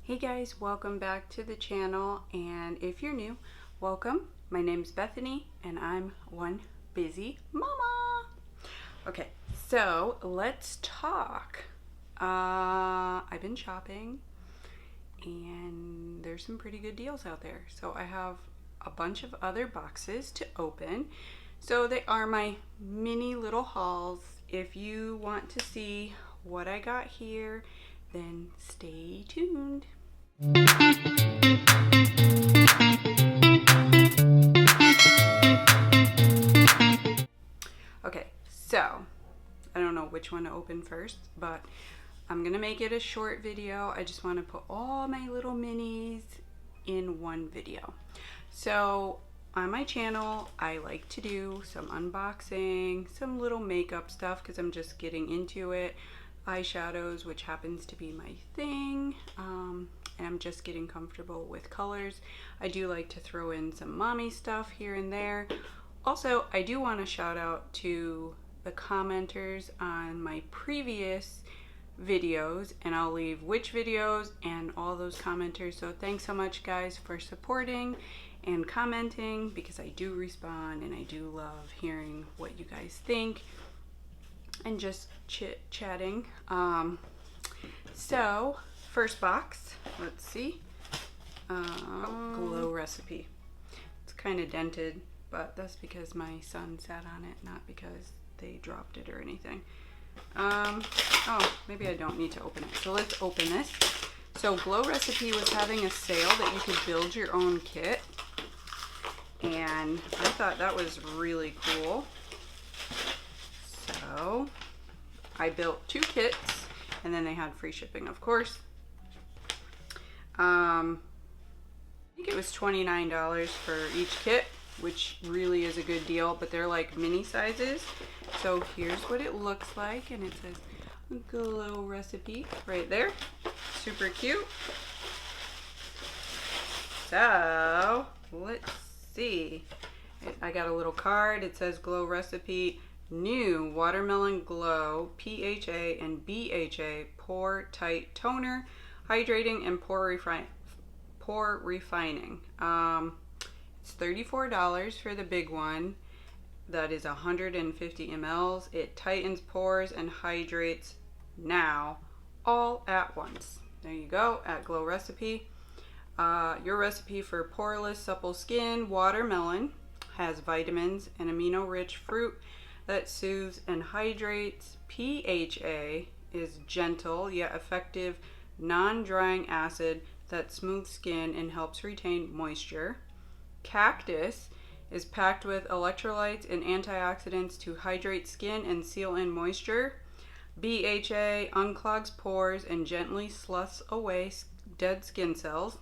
Hey guys, welcome back to the channel, and if you're new, welcome. My name's Bethany and I'm one busy mama. Okay, so let's talk. I've been shopping and there's some pretty good deals out there. So I have a bunch of other boxes to open. So they are my mini little hauls. If you want to see what I got here, then stay tuned. Okay, so I don't know which one to open first, but I'm gonna make it a short video. I just want to put all my little minis in one video. So on my channel, I like to do some unboxing, some little makeup stuff because I'm just getting into it, eyeshadows, which happens to be my thing, and I'm just getting comfortable with colors. I do like to throw in some mommy stuff here and there. Also, I do want to shout out to the commenters on my previous videos, and I'll leave which videos and all those commenters. So thanks so much guys for supporting and commenting, because I do respond and I do love hearing what you guys think and just chit-chatting. So first box, let's see. Glow recipe. It's kind of dented, but that's because my son sat on it, not because they dropped it or anything. Oh, maybe I don't need to open it. So let's open this. So Glow Recipe was having a sale that you could build your own kit, and I thought that was really cool. So I built 2 kits, and then they had free shipping, of course. I think it was $29 for each kit, which really is a good deal, but they're like mini sizes. So here's what it looks like, and it says Glow Recipe right there. Super cute. So let's see. I got a little card. It says Glow Recipe New Watermelon Glow PHA and BHA Pore Tight Toner, Hydrating and Pore Refining. It's $34 for the big one. That is 150 mLs. It tightens pores and hydrates now, all at once. There you go, at Glow Recipe. Your recipe for poreless, supple skin. Watermelon has vitamins and amino-rich fruit that soothes and hydrates. PHA is gentle yet effective non-drying acid that smooths skin and helps retain moisture. Cactus is packed with electrolytes and antioxidants to hydrate skin and seal in moisture. BHA unclogs pores and gently sloughs away dead skin cells.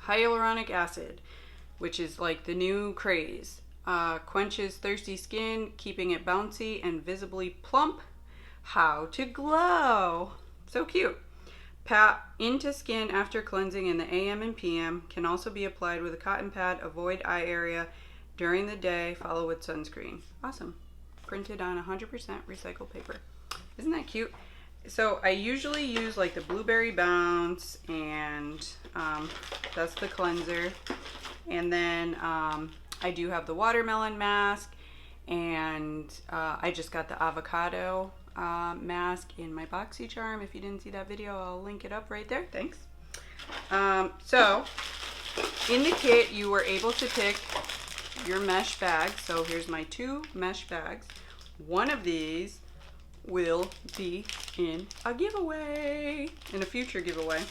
Hyaluronic acid, which is like the new craze, quenches thirsty skin, keeping it bouncy and visibly plump. How to glow. So cute. Pat into skin after cleansing in the AM and PM. Can also be applied with a cotton pad. Avoid eye area during the day. Follow with sunscreen. Awesome. Printed on 100% recycled paper. Isn't that cute? So I usually use like the Blueberry Bounce, and that's the cleanser. And then I do have the watermelon mask, and I just got the avocado mask in my BoxyCharm. If you didn't see that video, I'll link it up right there. Thanks. So in the kit, you were able to pick your mesh bag. So here's my 2 mesh bags. One of these will be in a giveaway, in a future giveaway.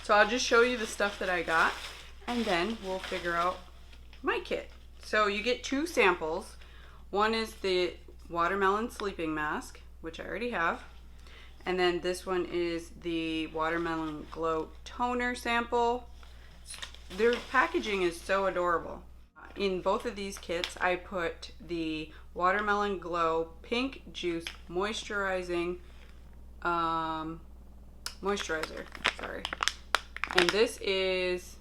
So I'll just show you the stuff that I got, and then we'll figure out my kit. So you get 2 samples. One is the watermelon sleeping mask, which I already have, and then this one is the watermelon glow toner sample. Their packaging is so adorable. In both of these kits, I put the watermelon glow pink juice moisturizing moisturizer, sorry, and this is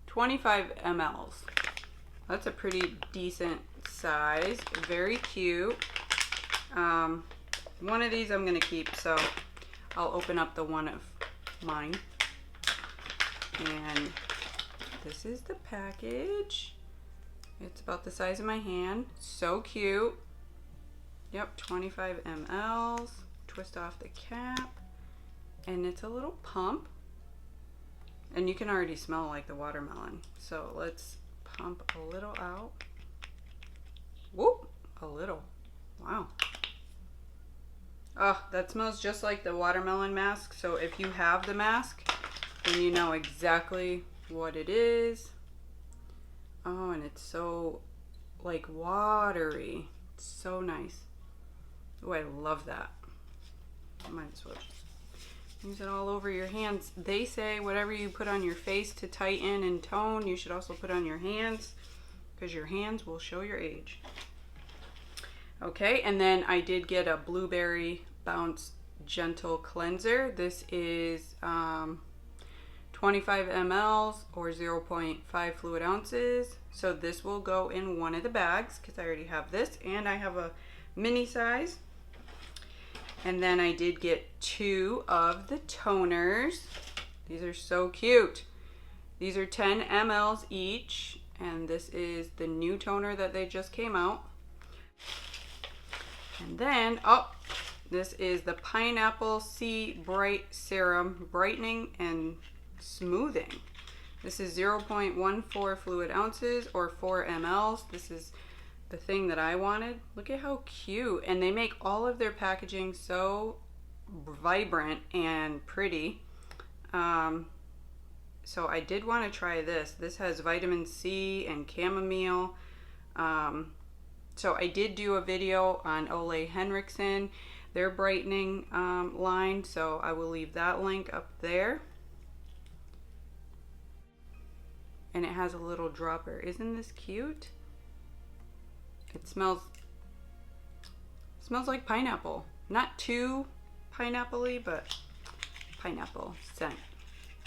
25 mLs. That's a pretty decent size. Very cute. One of these I'm gonna keep, so I'll open up the one of mine. And this is the package. It's about the size of my hand. So cute. Yep, 25 mLs. Twist off the cap. And it's a little pump. And you can already smell like the watermelon. So let's pump a little out. Whoop, a little. Wow. Oh, that smells just like the watermelon mask. So if you have the mask, then you know exactly what it is. Oh, and it's so like watery. It's so nice. Oh, I love that. I might as well just use it all over your hands. They say whatever you put on your face to tighten and tone, you should also put on your hands, because your hands will show your age. Okay, and then I did get a Blueberry Bounce Gentle Cleanser. This is 25 mLs or 0.5 fluid ounces. So this will go in one of the bags because I already have this, and I have a mini size. And then I did get 2 of the toners. These are so cute. These are 10 mLs each, and this is the new toner that they just came out. And then, oh, this is the Pineapple Sea Bright Serum Brightening and Smoothing. This is 0.14 fluid ounces or 4 mLs. This is the thing that I wanted. Look at how cute. And they make all of their packaging so vibrant and pretty. So I did want to try this. This has vitamin C and chamomile. So I did do a video on Ole Henriksen, their brightening line. So I will leave that link up there. And it has a little dropper. Isn't this cute? It smells like pineapple. Not too pineapple-y, but pineapple scent.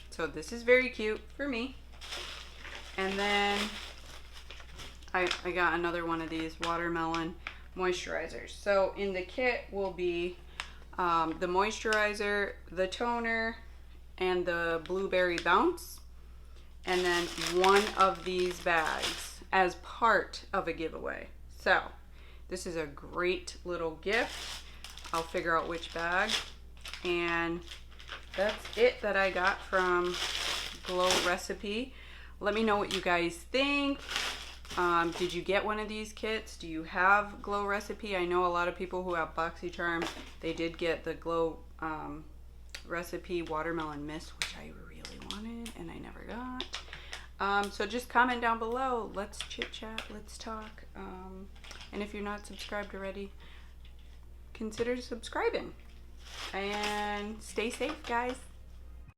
So this is very cute for me. And then I got another one of these watermelon moisturizers. So in the kit will be the moisturizer, the toner, and the Blueberry Bounce. And then one of these bags as part of a giveaway. So this is a great little gift. I'll figure out which bag. And that's it that I got from Glow Recipe. Let me know what you guys think. Did you get one of these kits? Do you have Glow Recipe? I know a lot of people who have BoxyCharm, they did get the Glow Recipe Watermelon Mist, which I really wanted and I never got. So just comment down below. Let's chit chat, let's talk. And if you're not subscribed already, consider subscribing. And stay safe, guys.